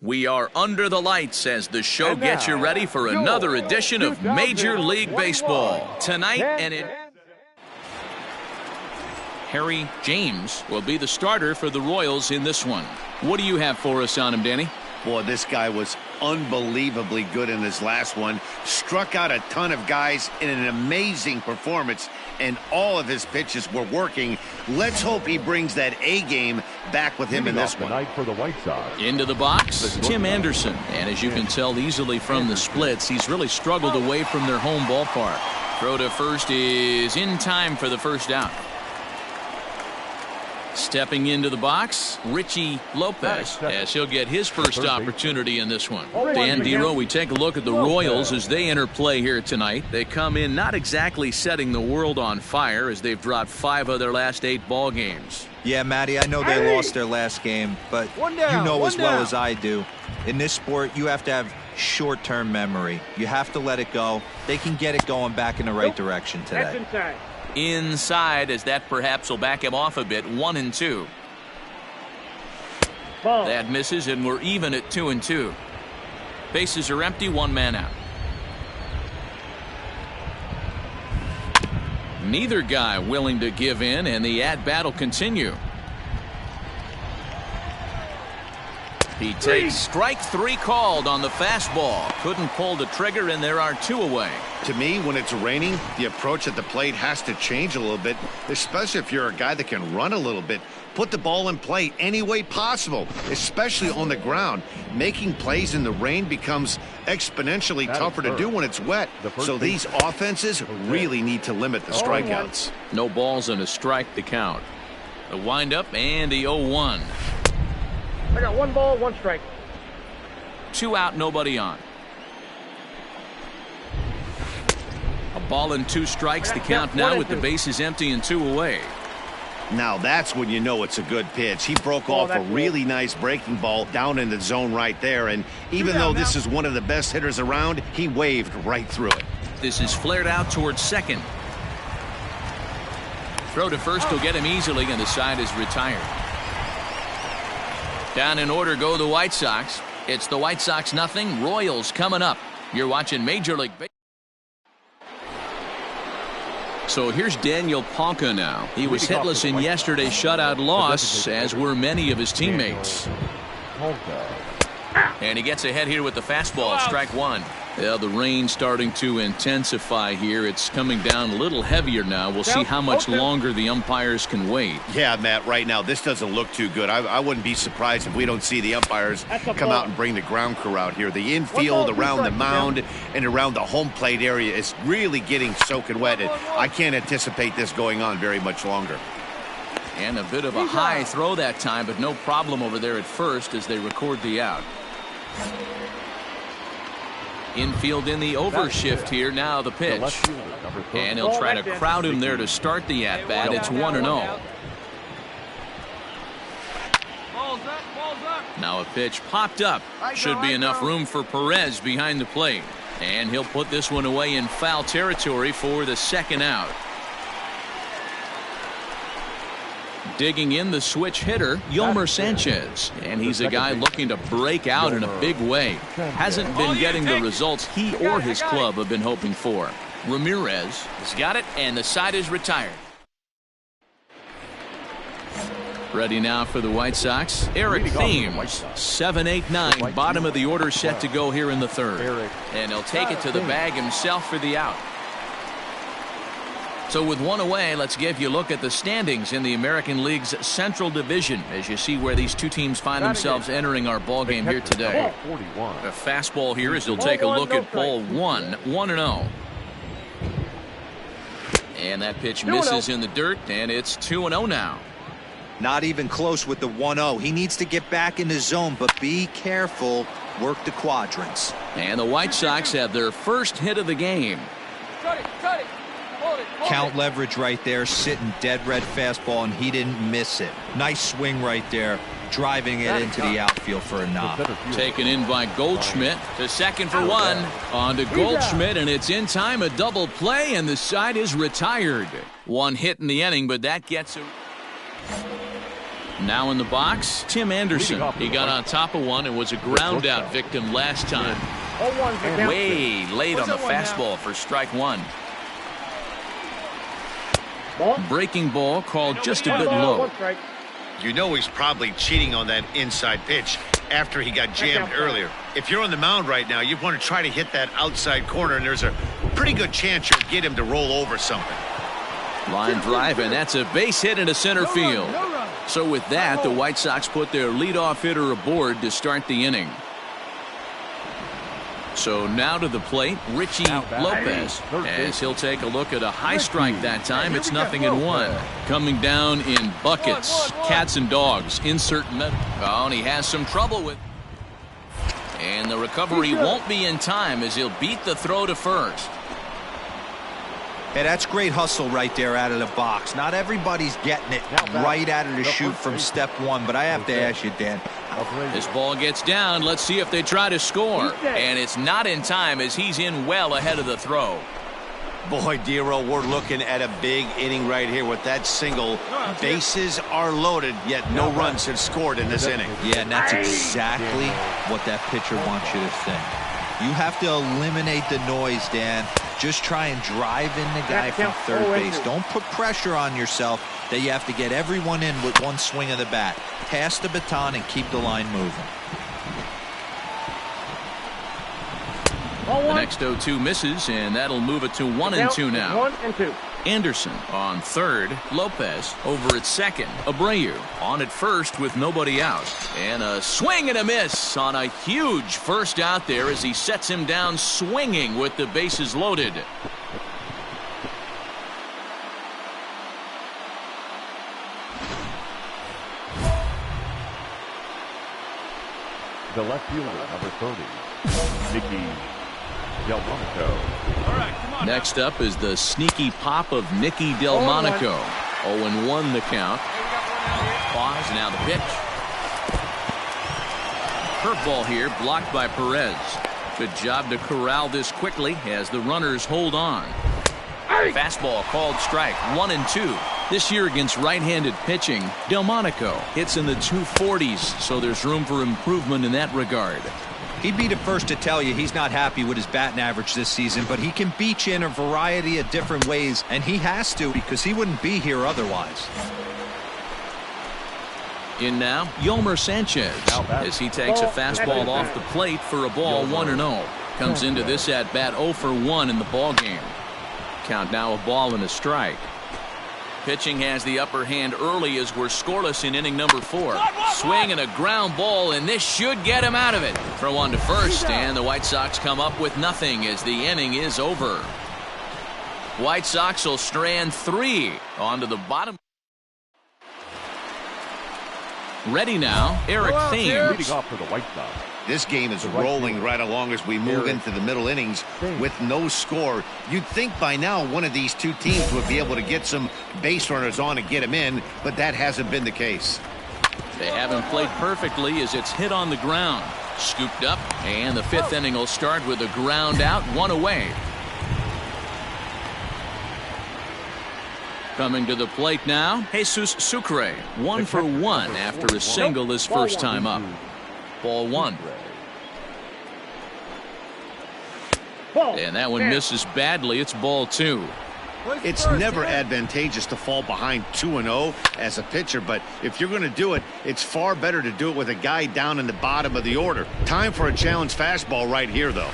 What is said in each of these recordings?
We are under the lights as the show gets you ready for another edition of Major League Baseball. Tonight, Harry James will be the starter for the Royals in this one. What do you have for us on him, Danny? Boy, this guy was unbelievably good in his last one. Struck out a ton of guys in an amazing performance, and all of his pitches were working. Let's hope he brings that A game back with him in this one. For the White Sox. Into the box, Tim Anderson. And as you can tell easily from the splits, he's really struggled away from their home ballpark. Throw to first is in time for the first out. Stepping into the box, Richie Lopez, as he'll get his first opportunity in this one. Dan Dero, we take a look at the Royals as they enter play here tonight. They come in not exactly setting the world on fire as they've dropped 5 of their last 8 ball games. Yeah, Matty, I know they lost their last game, but you know as well as I do, in this sport, you have to have short-term memory. You have to let it go. They can get it going back in the right direction today. Inside, as that perhaps will back him off a bit. 1-2. That misses, and we're even at 2-2. Bases are empty, 1 man out. Neither guy willing to give in, and the at-bat will continue. He takes strike 3 called on the fastball. Couldn't pull the trigger, and there are 2 away. To me, when it's raining, the approach at the plate has to change a little bit, especially if you're a guy that can run a little bit. Put the ball in play any way possible, especially on the ground. Making plays in the rain becomes exponentially tougher to do when it's wet. So these offenses really need to limit the strikeouts. No balls and a strike to count. The windup and the 0-1. I got 1 ball, 1 strike. 2 out, nobody on. A ball and 2 strikes to count now with the bases empty and 2 away. Now that's when you know it's a good pitch. He broke off a really nice breaking ball down in the zone right there, and even though this is one of the best hitters around, he waved right through it. This is flared out towards second. Throw to first will get him easily, and the side is retired. Down in order go the White Sox. It's the White Sox nothing, Royals coming up. You're watching Major League Baseball. So here's Daniel Palka now. He was hitless in yesterday's shutout loss, as were many of his teammates. And he gets ahead here with the fastball, strike 1. Yeah, the rain starting to intensify here. It's coming down a little heavier now. We'll see how much longer the umpires can wait. Yeah, Matt, right now this doesn't look too good. I wouldn't be surprised if we don't see the umpires come out and bring the ground crew out here. The infield around the mound and around the home plate area is really getting soaking wet, and I can't anticipate this going on very much longer. And a bit of a high throw that time, but no problem over there at first as they record the out. Infield in the overshift here. Now the pitch. And he'll try to crowd him there to start the at-bat. It's 1-0. Now a pitch popped up. Should be enough room for Perez behind the plate. And he'll put this one away in foul territory for the second out. Digging in the switch hitter, Yolmer Sanchez. And he's a guy looking to break out in a big way. Hasn't been getting the results he or his club have been hoping for. Ramirez has got it, and the side is retired. Ready now for the White Sox, Eric Thames. 7-8-9, bottom of the order set to go here in the third. And he'll take it to the bag himself for the out. So with 1 away, let's give you a look at the standings in the American League's Central Division as you see where these 2 teams find themselves entering our ball game here today. A fastball here as he'll take a look at ball 1, 1-0. And that pitch misses in the dirt, and it's 2-0 now. Not even close with the 1-0. He needs to get back in the zone, but be careful. Work the quadrants. And the White Sox have their first hit of the game. Count leverage right there, sitting dead red fastball, and he didn't miss it. Nice swing right there, driving it into the outfield for a knock. Taken in by Goldschmidt to second for 1. On to Goldschmidt, and it's in time, a double play, and the side is retired. 1 hit in the inning, but that gets a... Now in the box, Tim Anderson. He got on top of one and was a ground out victim last time. Way late on the fastball for strike one. Breaking ball called just a bit low. You know he's probably cheating on that inside pitch after he got jammed earlier. If you're on the mound right now, you want to try to hit that outside corner, and there's a pretty good chance you'll get him to roll over something. Line drive, and that's a base hit into center field. So with that, the White Sox put their leadoff hitter aboard to start the inning. So now to the plate, Richie Lopez, as he'll take a look at a high strike that time. It's 0-1. Coming down in buckets, cats and dogs, insert metal. Oh, and he has some trouble with. And the recovery won't be in time as he'll beat the throw to first. Hey, that's great hustle right there out of the box. Not everybody's getting it right out of the chute from step one, but I have to ask you, Dan. This ball gets down. Let's see if they try to score. And it's not in time as he's in well ahead of the throw. Boy, Dero, we're looking at a big inning right here with that single. Bases are loaded, yet no runs have scored in this inning. Yeah, and that's exactly what that pitcher wants you to think. You have to eliminate the noise, Dan. Just try and drive in the guy from third base. Don't put pressure on yourself that you have to get everyone in with one swing of the bat. Pass the baton and keep the line moving. The next 0-2 misses, and that'll move it to 1-2 now. 1-2. Anderson on third, Lopez over at second, Abreu on at first with nobody out, and a swing and a miss on a huge first out there as he sets him down swinging with the bases loaded. The left fielder, number 30, Nicky Delmonico. Next up is the sneaky pop of Nicky Delmonico. 0-1 the count. Pause, now the pitch. Curveball here, blocked by Perez. Good job to corral this quickly as the runners hold on. Fastball called strike, 1-2. This year against right-handed pitching, Delmonico hits in the 240s, so there's room for improvement in that regard. He'd be the first to tell you he's not happy with his batting average this season, but he can beat you in a variety of different ways, and he has to because he wouldn't be here otherwise. In now, Yolmer Sanchez as he takes a fastball off the plate for a ball 1-0. Comes into this at bat 0 for 1 in the ball game. Count now a ball and a strike. Pitching has the upper hand early as we're scoreless in inning number 4. Swing and a ground ball, and this should get him out of it. Throw on to first, and the White Sox come up with nothing as the inning is over. White Sox will strand 3 onto the bottom. Ready now, Eric Thames. Leading off for the White Sox. This game is rolling right along as we move into the middle innings with no score. You'd think by now one of these two teams would be able to get some base runners on and get them in, but that hasn't been the case. They haven't played perfectly as it's hit on the ground. Scooped up, and the 5th inning will start with a ground out, 1 away. Coming to the plate now, Jesus Sucre, 1 for 1 after a single his first time up. Ball 1. And that one misses badly. It's ball 2. It's never advantageous to fall behind 2-0 as a pitcher, but if you're going to do it, it's far better to do it with a guy down in the bottom of the order. Time for a challenge fastball right here, though.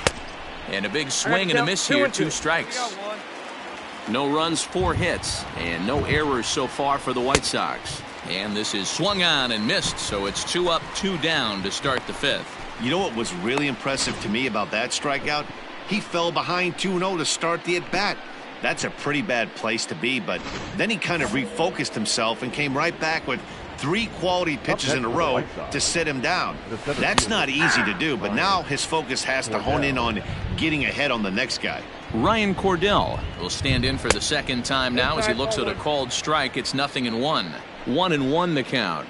And a big swing and a miss here, 2 strikes. No runs, 4 hits, and no errors so far for the White Sox. And this is swung on and missed, so it's 2 up, 2 down to start the 5th. You know what was really impressive to me about that strikeout? He fell behind 2-0 to start the at-bat. That's a pretty bad place to be, but then he kind of refocused himself and came right back with 3 quality pitches in a row to sit him down. That's not easy to do, but now his focus has to hone in on getting ahead on the next guy. Ryan Cordell will stand in for the second time now as he looks at a called strike. It's 0-1. 1-1 the count.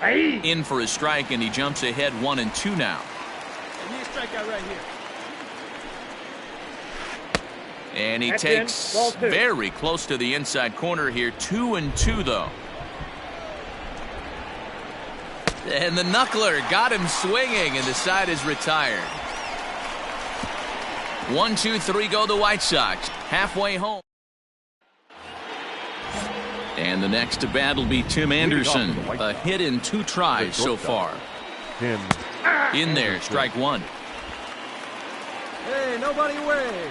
In for a strike, and he jumps ahead 1-2 now. And he takes very close to the inside corner here. 2-2 though. And the knuckler got him swinging, and the side is retired. 1, 2, 3 go the White Sox. Halfway home. And the next to bat will be Tim Anderson. A hit in 2 tries so far. In there, strike 1. Hey, nobody away.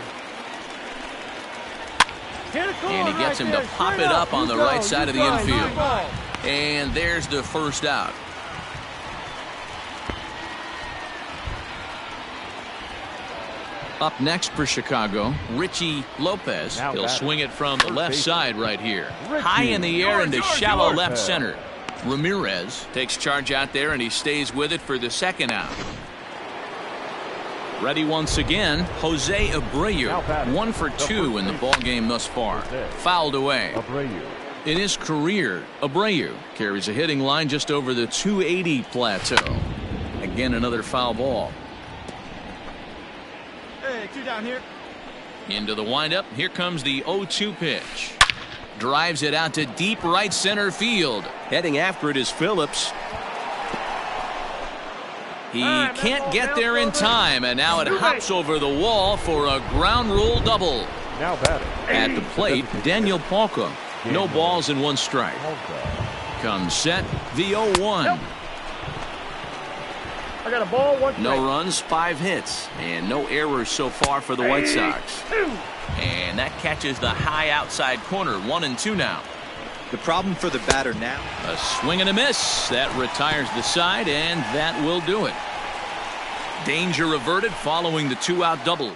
And he gets him to pop it up on the right side of the infield. And there's the first out. Up next for Chicago, Richie Lopez. He'll swing it from the left side right here. High in the air into shallow left center. Ramirez takes charge out there, and he stays with it for the second out. Ready once again, Jose Abreu. 1 for 2 in the ballgame thus far. Fouled away. In his career, Abreu carries a hitting line just over the 280 plateau. Again, another foul ball. Hey, 2 down here. Into the windup. Here comes the 0-2 pitch. Drives it out to deep right center field. Heading after it is Phillips. He can't get there in time, and now it hops over the wall for a ground rule double. Now batting. At the plate, Daniel Palka. No balls and 1 strike. Comes set, the 0-1. I got a ball, 1 strike. No runs, 5 hits, and no errors so far for the White Sox. And that catches the high outside corner. 1-2 now. The problem for the batter now. A swing and a miss. That retires the side, and that will do it. Danger averted following the 2-out double.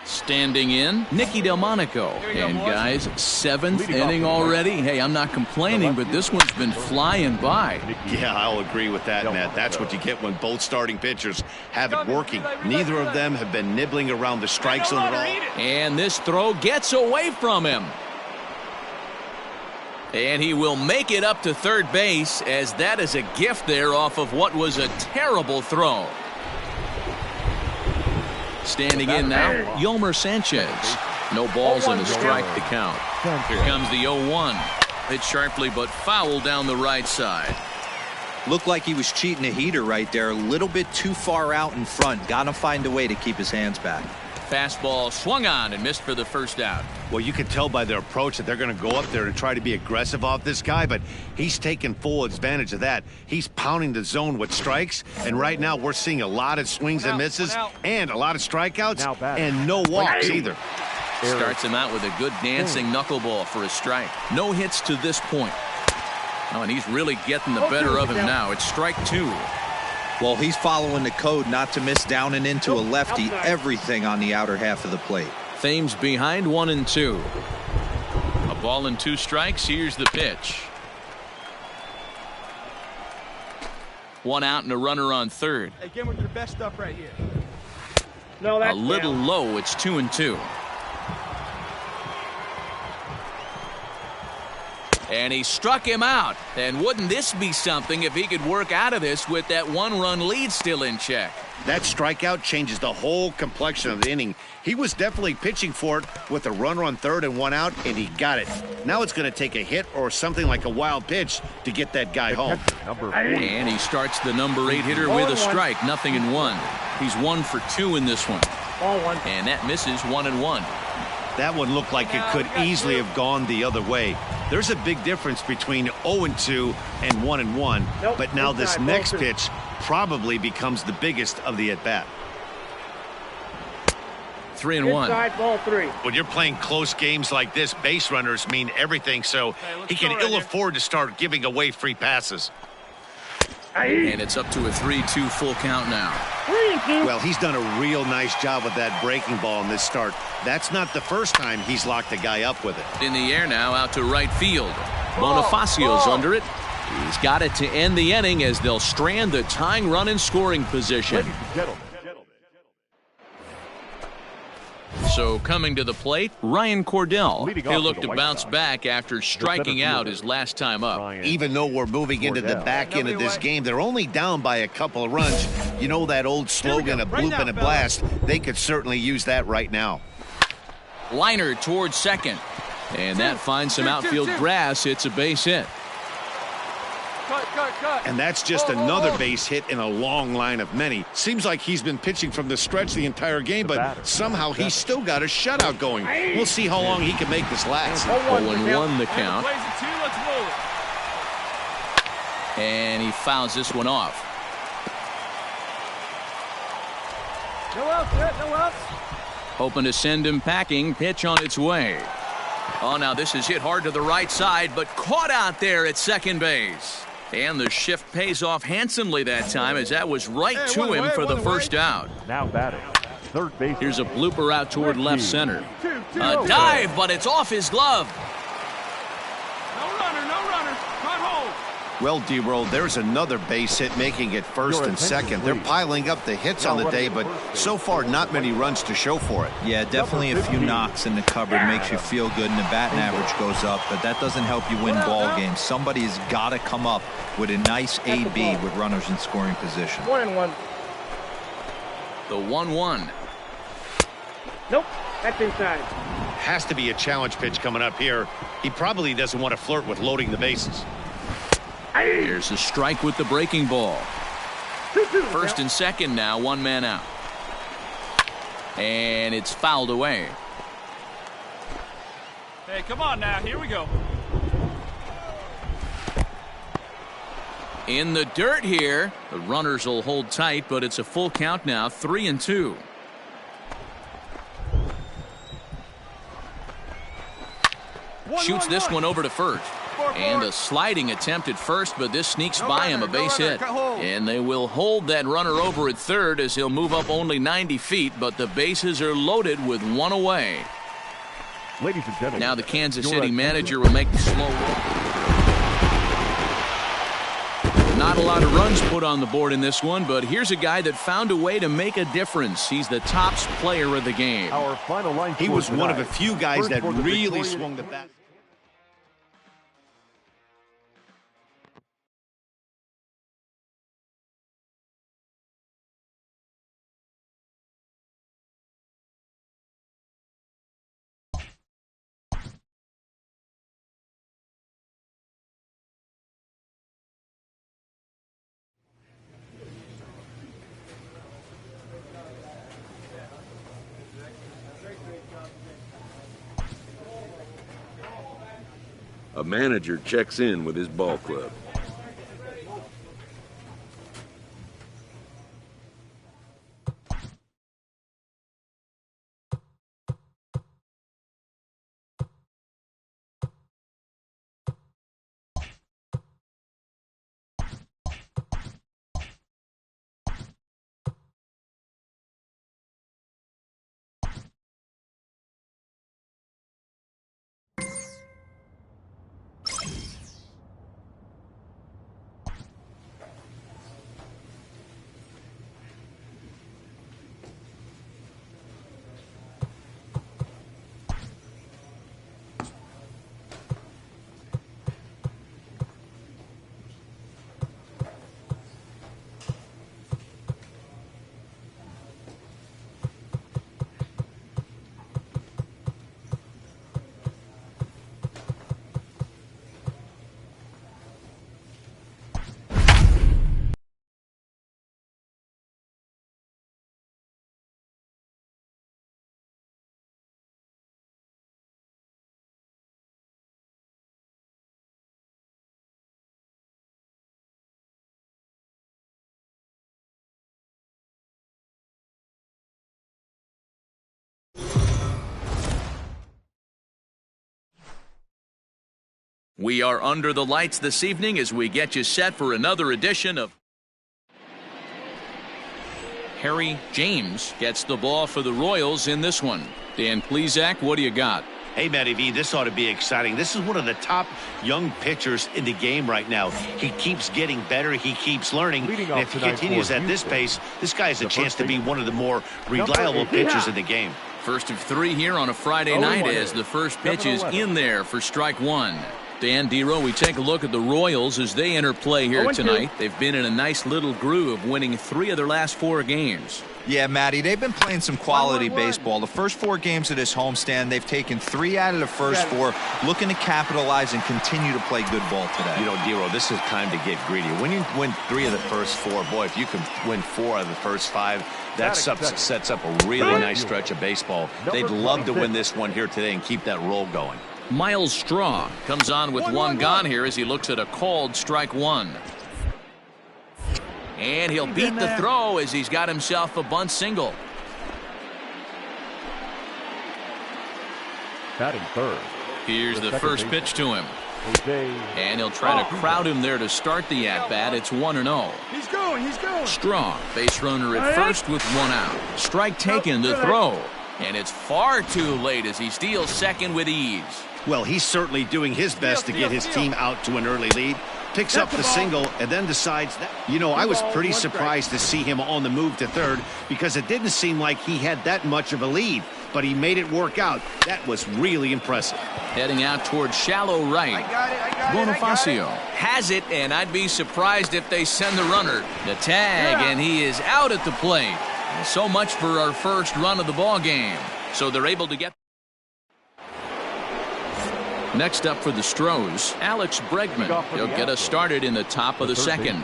Standing in, Nicky Delmonico. And guys, 7th inning already. Hey, I'm not complaining, but this one's been flying by. Yeah, I'll agree with that, Ned. That's what you get when both starting pitchers have it working. Neither of them have been nibbling around the strike zone at all. And this throw gets away from him. And he will make it up to third base, as that is a gift there off of what was a terrible throw. Standing in now, Yolmer Sanchez. No balls and a strike to count. Here comes the 0-1. Hit sharply but foul down the right side. Looked like he was cheating a heater right there. A little bit too far out in front. Got to find a way to keep his hands back. Fastball swung on and missed for the first out. Well, you can tell by their approach that they're going to go up there and try to be aggressive off this guy, but he's taking full advantage of that. He's pounding the zone with strikes, and right now we're seeing a lot of swings and misses and a lot of strikeouts and no walks either. Starts him out with a good dancing knuckleball for a strike. No hits to this point. Oh, and he's really getting the better of him now. It's strike 2. Well, he's following the code not to miss down and into a lefty. Everything on the outer half of the plate. Thames behind 1-2. A ball and 2 strikes. Here's the pitch. 1 out and a runner on third. Hey, get with your best stuff right here. No, that's a little low. It's 2-2. And he struck him out. And wouldn't this be something if he could work out of this with that 1-run lead still in check? That strikeout changes the whole complexion of the inning. He was definitely pitching for it with a runner on third and 1 out, and he got it. Now it's going to take a hit or something like a wild pitch to get that guy home. And he starts the number 8 hitter with a strike. 0-1. He's 1 for 2 in this one. And that misses. 1-1. That one looked like it could easily have gone the other way. There's a big difference between 0-2 and 1-1, but now this next pitch probably becomes the biggest of the at-bat. 3-1. Inside, ball 3. When you're playing close games like this, base runners mean everything, so he can ill afford to start giving away free passes. And it's up to a 3-2 full count now. Well, he's done a real nice job with that breaking ball in this start. That's not the first time he's locked a guy up with it. In the air now, out to right field. Bonifacio's under it. He's got it to end the inning as they'll strand the tying run in scoring position. So coming to the plate, Ryan Cordell. He'll look to bounce back after striking out his last time up. Even though we're moving into the back end of this game, they're only down by a couple of runs. You know that old slogan, a bloop and a blast? They could certainly use that right now. Liner towards second. And that finds some outfield grass. It's a base hit. And that's just another base hit in a long line of many. Seems like he's been pitching from the stretch the entire game, but somehow he's still got a shutout going. We'll see how long he can make this last. 0-1 the count. And he fouls this one off. No outs, no outs. Hoping to send him packing. Pitch on its way. Oh, now this is hit hard to the right side, but caught out there at second base. And the shift pays off handsomely that time, as that was right to him for the first out. Now batting. Third base. Here's a blooper out toward left center. A dive, but it's off his glove. No runner. Caught hold. Well, D-Roll, there's another base hit making it first and second. They're piling up the hits on the day, but so far not many runs to show for it. Yeah, definitely a few knocks in the cupboard makes you feel good, and the batting average goes up, but that doesn't help you win ball games. Somebody's got to come up with a nice AB with runners in scoring position. 1-1. The 1-1. Nope, that's inside. Has to be a challenge pitch coming up here. He probably doesn't want to flirt with loading the bases. Here's a strike with the breaking ball. First and second now, one man out. And it's fouled away. Hey, come on now. Here we go. In the dirt here. The runners will hold tight, but it's a full count now, 3-2. Shoots this one over to first. And a sliding attempt at first, but this sneaks by him, a base hit. And they will hold that runner over at third as he'll move up only 90 feet, but the bases are loaded with one away. Ladies and gentlemen, now the Kansas City manager will make the slow walk. Not a lot of runs put on the board in this one, but here's a guy that found a way to make a difference. He's the top player of the game. Our final line. He was one of a few guys that really swung the bat. A manager checks in with his ball club. We are under the lights this evening as we get you set for another edition of Harry James gets the ball for the Royals in this one. Dan Plesac, what do you got? Hey, Matty V, this ought to be exciting. This is one of the top young pitchers in the game right now. He keeps getting better. He keeps learning. And if he continues at this pace, this guy has a chance to be one of the more reliable pitchers in the game. First of three here on a Friday night as the first pitch is in there for strike one. Dan Dero, we take a look at the Royals as they enter play here tonight. They've been in a nice little groove, winning 3 of their last 4 games. Yeah, Matty, they've been playing some quality baseball. The first 4 games of this homestand, they've taken 3 out of the first 4, looking to capitalize and continue to play good ball today. You know, Dero, this is time to get greedy. When you win 3 of the first 4, boy, if you can win 4 of the first 5, that sets up a really nice stretch of baseball. They'd love to win this one here today and keep that roll going. Miles Straw comes on with one gone here as he looks at a called strike 1. And he'll beat the throw as he's got himself a bunt single. Batting third. Here's the first pitch to him. And he'll try to crowd him there to start the at-bat. It's 1-0. He's going. Straw, base runner at first with 1 out. Strike taken, the throw. And it's far too late as he steals second with ease. Well, he's certainly doing his best to get his team out to an early lead. Picks up the single and then decides that, you know, I was pretty surprised to see him on the move to third because it didn't seem like he had that much of a lead, but he made it work out. That was really impressive. Heading out towards shallow right. Bonifacio has it, and I'd be surprised if they send the runner. The tag, and he is out at the plate. So much for our first run of the ball game. So they're able to get. Next up for the Stros, Alex Bregman. He'll get us started in the top of the second.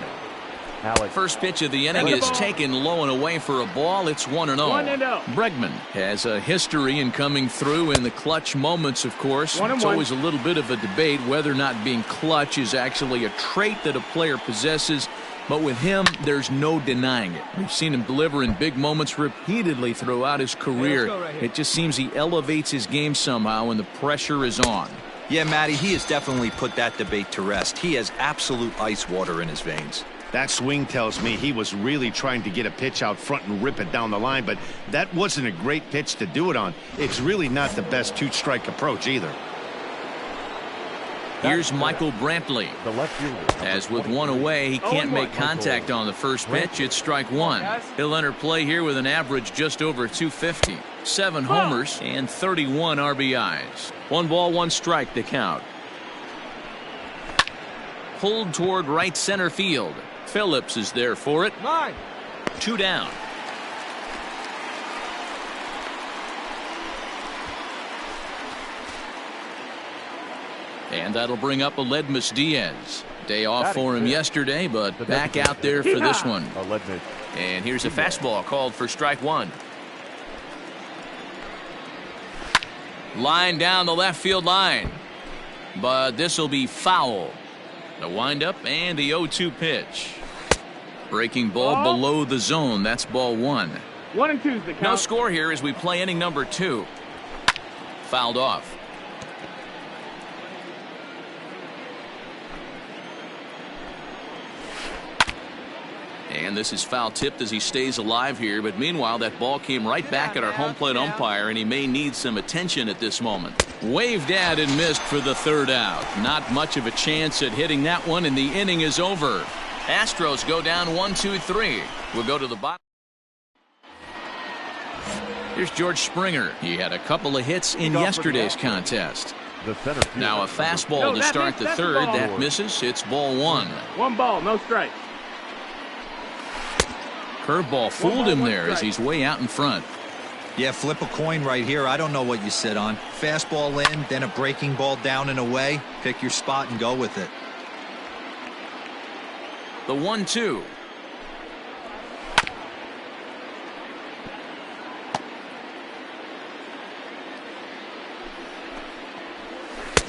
First pitch of the inning is taken low and away for a ball. It's 1-0. Bregman has a history in coming through in the clutch moments, of course. It's always a little bit of a debate whether or not being clutch is actually a trait that a player possesses. But with him, there's no denying it. We've seen him deliver in big moments repeatedly throughout his career. It just seems he elevates his game somehow when the pressure is on. Yeah, Matty, he has definitely put that debate to rest. He has absolute ice water in his veins. That swing tells me he was really trying to get a pitch out front and rip it down the line, but that wasn't a great pitch to do it on. It's really not the best 2-strike approach either. Here's Michael Brantley. As with 1 away, he can't make contact on the first pitch. It's strike 1. He'll enter play here with an average just over 250. 7 homers and 31 RBIs. 1 ball, 1 strike to count. Pulled toward right center field. Phillips is there for it. 2 down. And that'll bring up Aledmus Diaz. Day off for him yesterday, but back out there for this one. And here's a fastball called for strike 1. Line down the left field line. But this will be foul. The windup and the 0-2 pitch. Breaking ball below the zone. That's ball 1. 1-2's the count. No score here as we play inning number 2. Fouled off. And this is foul tipped as he stays alive here. But meanwhile, that ball came right back at our home plate umpire, and he may need some attention at this moment. Waved at and missed for the 3rd out. Not much of a chance at hitting that one, and the inning is over. Astros go down 1-2-3. We'll go to the bottom. Here's George Springer. He had a couple of hits in yesterday's contest. Now a fastball to start the 3rd. That misses. It's ball 1. 1 ball, no strike. Curveball fooled him there as he's way out in front. Yeah, flip a coin right here. I don't know what you sit on. Fastball in, then a breaking ball down and away. Pick your spot and go with it. The 1-2.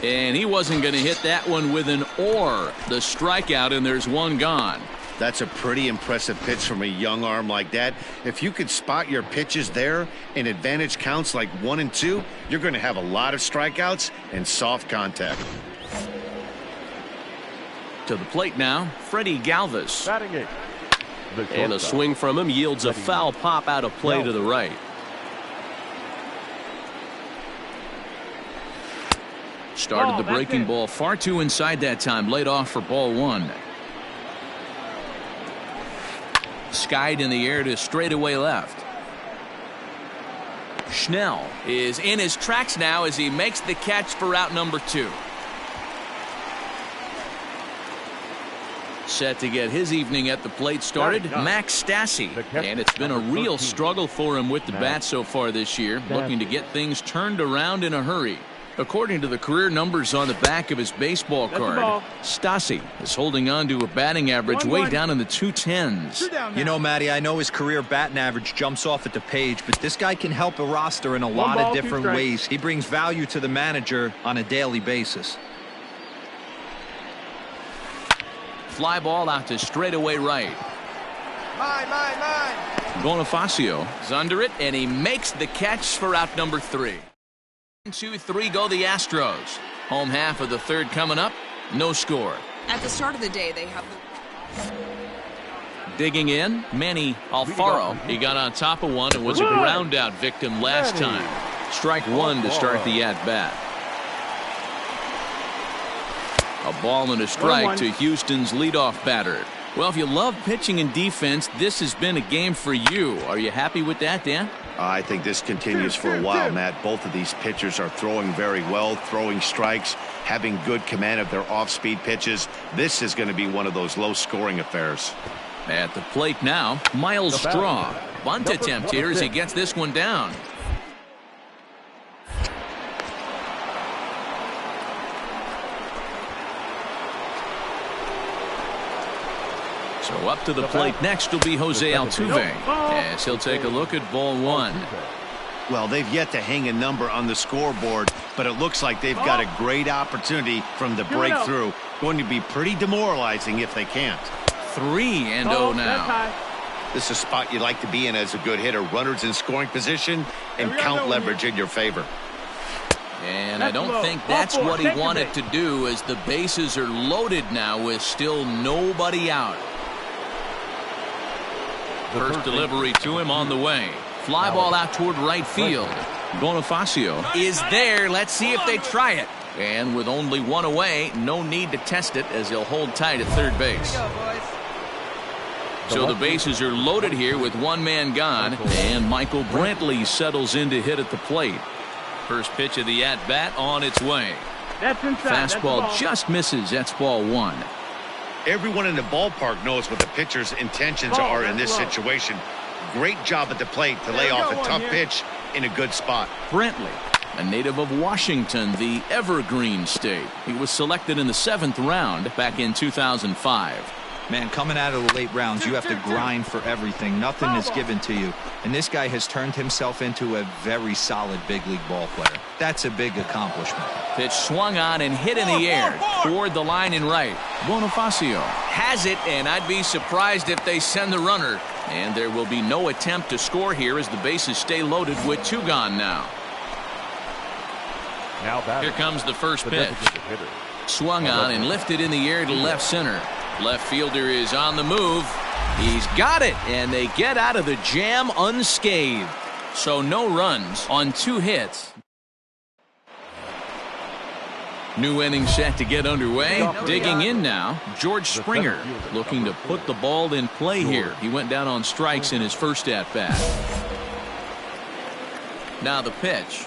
And he wasn't going to hit that one with an or. The strikeout, and there's 1 gone. That's a pretty impressive pitch from a young arm like that. If you could spot your pitches there and advantage counts like 1 and 2, you're going to have a lot of strikeouts and soft contact. To the plate now, Freddie Galvis. Batting And a swing from him yields a foul pop out of play to the right. Started the breaking ball far too inside that time. Laid off for ball 1. Skied in the air to straightaway left. Schnell is in his tracks now as he makes the catch for out number 2. set to get his evening at the plate started, Max Stassi. And it's been a real struggle for him with the bat so far this year, looking to get things turned around in a hurry. According to the career numbers on the back of his baseball card, Stassi is holding on to a batting average way down in the 210s. You know, Matty, I know his career batting average jumps off at the page, but this guy can help a roster in a lot of different ways. He brings value to the manager on a daily basis. Fly ball out to straightaway right. Bonifacio is under it, and he makes the catch for out number 3. 1-2-3 go the Astros. Home half of the third coming up. No score. At the start of the day, they have the... Digging in, Manny Alfaro. He got on top of one and was a ground out victim last time. Strike one to start the at-bat. A ball and a strike to Houston's leadoff batter. Well, if you love pitching and defense, this has been a game for you. Are you happy with that, Dan? I think this continues for a while, Matt. Both of these pitchers are throwing very well, throwing strikes, having good command of their off-speed pitches. This is going to be one of those low-scoring affairs. At the plate now, Miles Straw. Bunt attempt here as he gets this one down. So up to the plate next will be Jose Altuve, as he'll take a look at ball one. Well, they've yet to hang a number on the scoreboard, but it looks like they've got a great opportunity from the breakthrough. Going to be pretty demoralizing if they can't. 3-0 now. This is a spot you like to be in as a good hitter. Runners in scoring position and count leverage in your favor. And I don't think that's what he wanted to do, as the bases are loaded now with still nobody out. First delivery to him on the way. Fly ball out toward right field. Bonifacio is there. Let's see if they try it. And with only one away, no need to test it, as he'll hold tight at third base. So the bases are loaded here with one man gone, and Michael Brantley settles in to hit at the plate. First pitch of the at-bat on its way. Fastball just misses. That's ball one. Everyone in the ballpark knows what the pitcher's intentions are in this situation. Great job at the plate to lay off a tough pitch in a good spot. Brantley, a native of Washington, the Evergreen State. He was selected in the 7th round back in 2005. Man, coming out of the late rounds, you have to grind for everything. Nothing is given to you. And this guy has turned himself into a very solid big league ball player. That's a big accomplishment. Pitch swung on and hit in the air toward the line in right. Bonifacio has it, and I'd be surprised if they send the runner. And there will be no attempt to score here as the bases stay loaded with two gone now. Here comes the first pitch. Swung on and lifted in the air to left center. Left fielder is on the move. He's got it, and they get out of the jam unscathed. So no runs on 2 hits. New inning set to get underway. Digging in now, George Springer, looking to put the ball in play here. He went down on strikes in his first at-bat. Now the pitch.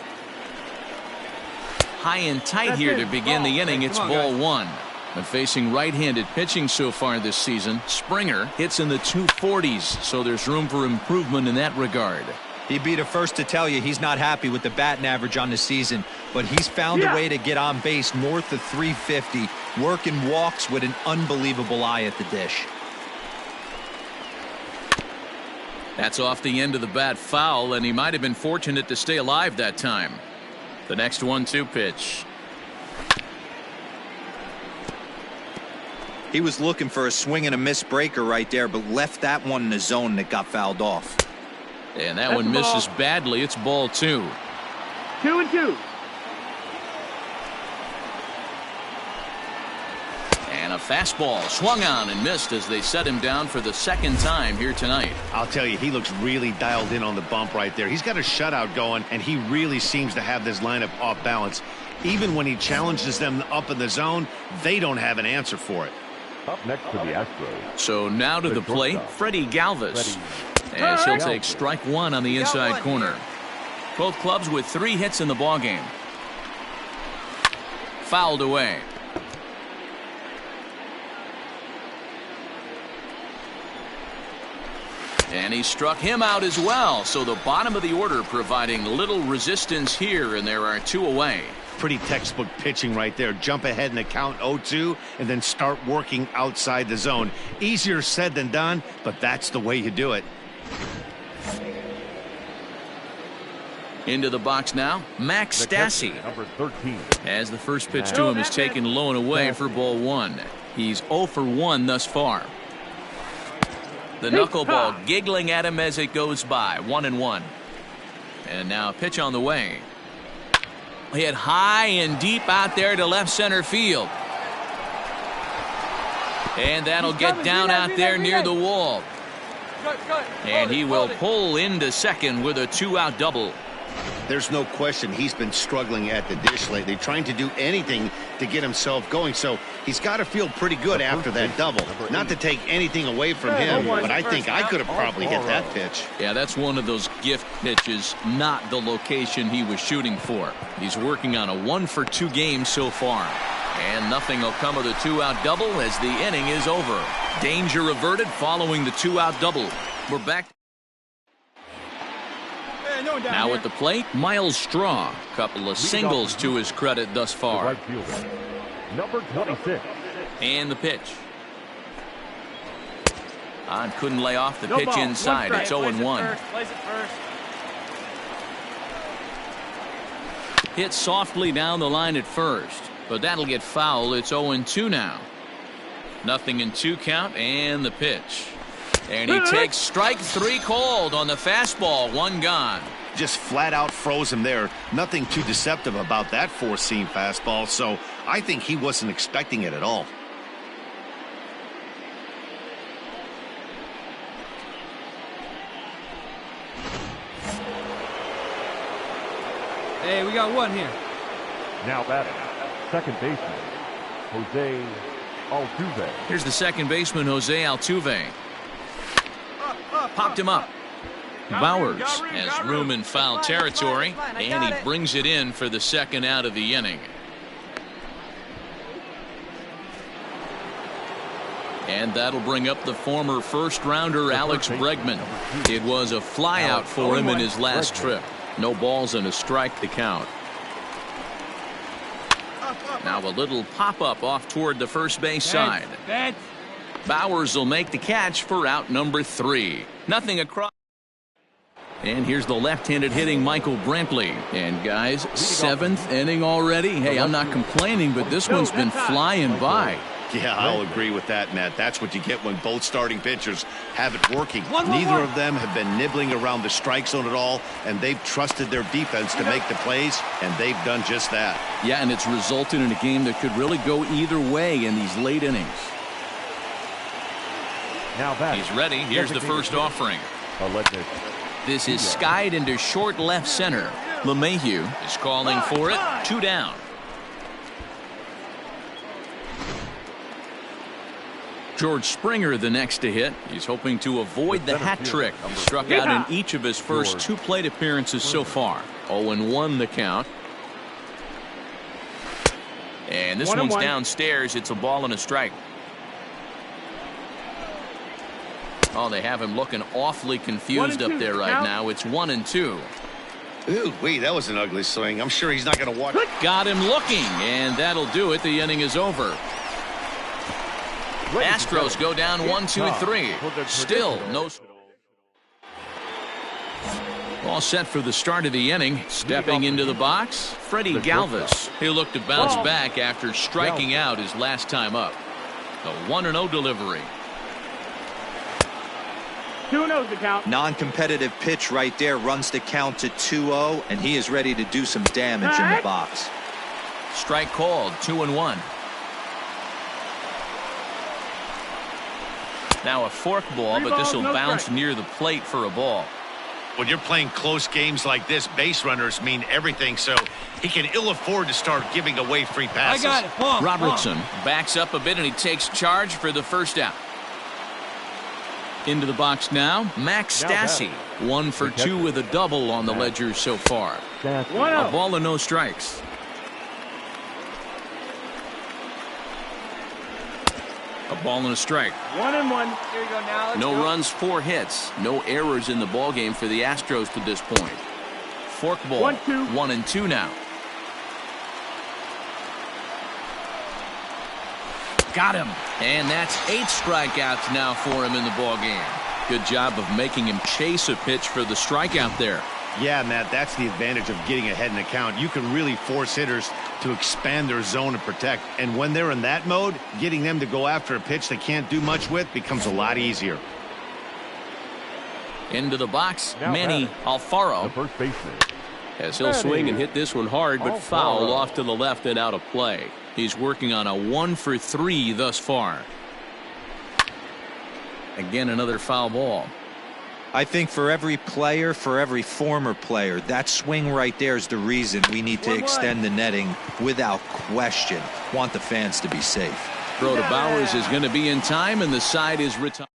High and tight here to begin the inning. It's ball one. And facing right-handed pitching so far this season, Springer hits in the 240s, so there's room for improvement in that regard. He'd be the first to tell you he's not happy with the batting average on the season, but he's found a way to get on base north of 350, working walks with an unbelievable eye at the dish. That's off the end of the bat foul, and he might have been fortunate to stay alive that time. The next 1-2 pitch. He was looking for a swing and a miss breaker right there, but left that one in the zone that got fouled off. And that one misses badly. It's ball 2. 2-2. And a fastball swung on and missed as they set him down for the second time here tonight. I'll tell you, he looks really dialed in on the bump right there. He's got a shutout going, and he really seems to have this lineup off balance. Even when he challenges them up in the zone, they don't have an answer for it. Up next to the Astros. So now to the plate, Freddie Galvis, as he'll take strike one on the inside corner. Both clubs with 3 hits in the ballgame. Fouled away. And he struck him out as well. So the bottom of the order providing little resistance here, and there are 2 away. Pretty textbook pitching right there. Jump ahead in the count 0-2 and then start working outside the zone. Easier said than done, but that's the way you do it. Into the box now, Max Stassi. Number 13. As the first pitch to him is taken low and away for ball 1. He's 0 for 1 thus far. The knuckleball giggling at him as it goes by. 1-1. And now a pitch on the way. Hit high and deep out there to left center field. And that'll get down out there near the wall. And he will pull into second with a 2-out double. There's no question he's been struggling at the dish lately, trying to do anything to get himself going. So he's got to feel pretty good after that double. Not to take anything away from him, but I think I could have probably hit that pitch. Yeah, that's one of those gift pitches, not the location he was shooting for. He's working on a 1-for-2 game so far. And nothing will come of the 2-out double as the inning is over. Danger averted following the 2-out double. We're back. Now at the plate, Miles Straw. Couple of singles to his credit thus far. Right fielder, number 26. And the pitch. Couldn't lay off the pitch inside. It's 0-1. Hit softly down the line at first, but that'll get foul. It's 0-2 now. Nothing in 2 count, and the pitch. And he takes strike 3 called on the fastball. 1 gone. Just flat out froze him there. Nothing too deceptive about that 4-seam fastball, so I think he wasn't expecting it at all. Hey, we got 1 here. Now batting, second baseman, Jose Altuve. Here's the second baseman, Jose Altuve. Popped him up. Bowers has room in foul territory, and he brings it in for the 2nd out of the inning. And that'll bring up the former first-rounder Alex Bregman. It was a flyout for him in his last trip. No balls and a strike to count. Now a little pop-up off toward the first base side. Bowers will make the catch for out number 3. Nothing across. And here's the left-handed hitting Michael Brantley. And guys, 7th inning already. Hey, I'm not complaining, but this one's been flying by. Yeah, I'll agree with that, Matt. That's what you get when both starting pitchers have it working. Neither of them have been nibbling around the strike zone at all, and they've trusted their defense to make the plays, and they've done just that. Yeah, and it's resulted in a game that could really go either way in these late innings. Now back. He's ready. Here's the first offering. This is skied into short left center. LeMahieu is calling for it. 2 down. George Springer the next to hit. He's hoping to avoid the hat trick. He struck out in each of his first 2 plate appearances so far. 0-1 the count. And this one's downstairs. It's a ball and a strike. Oh, they have him looking awfully confused up there right now. It's 1-2. Ooh, wait, that was an ugly swing. I'm sure he's not going to watch. Got him looking, and that'll do it. The inning is over. Astros go down 1-2-3. Still no. All set for the start of the inning. Stepping into the box, Freddie Galvis. He'll look to bounce back after striking out his last time up. A 1-0 delivery. 2-0 the count. Non-competitive pitch right there runs the count to 2-0, and he is ready to do some damage in the box. Strike called. 2-1. Now a fork ball, but this will bounce near the plate for a ball. When you're playing close games like this, base runners mean everything, so he can ill afford to start giving away free passes. I got it. Robertson backs up a bit, and he takes charge for the first out. Into the box now, Max Stassi. 1 for 2 with a double on the ledger so far. A ball and no strikes. A Ball and a strike. 1-1. Here we go now. Let's No go. runs, 4 hits. No errors in the ballgame for the Astros to this point. Forkball. 1-2. 1-2 now. Got him. And that's 8 strikeouts now for him in the ballgame. Good job of making him chase a pitch for the strikeout there. Yeah, Matt, that's the advantage of getting ahead in the count. You can really force hitters to expand their zone and protect. And when they're in that mode, getting them to go after a pitch they can't do much with becomes a lot easier. Into the box, Now Manny batting, Alfaro. the first baseman. As he'll swing and hit this one hard, but foul off to the left and out of play. He's working on a 1-for-3 thus far. Again, another foul ball. I think for every player, for every former player, that swing right there is the reason we need to extend the netting without question. Want the fans to be safe. Throw to Bowers is going to be in time, and the side is retired.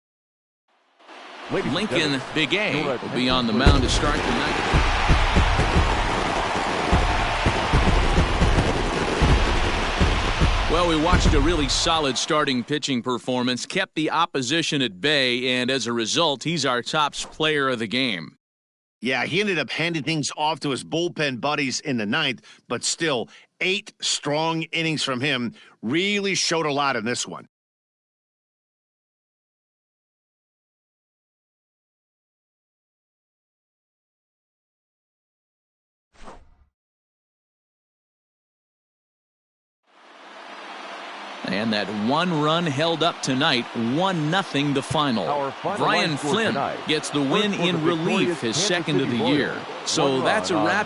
Lincoln Big A will be on the mound to start the night. Well, we watched a really solid starting pitching performance, kept the opposition at bay, and as a result, he's our top player of the game. Yeah, he ended up handing things off to his bullpen buddies in the 9th, but still, 8 strong innings from him really showed a lot in this one. And that 1 run held up tonight, 1-0 the final. Final Brian line score Flynn tonight. gets the win First for the in relief, victorious his Kansas second of City the Royals. year. So 1 that's a run wrap.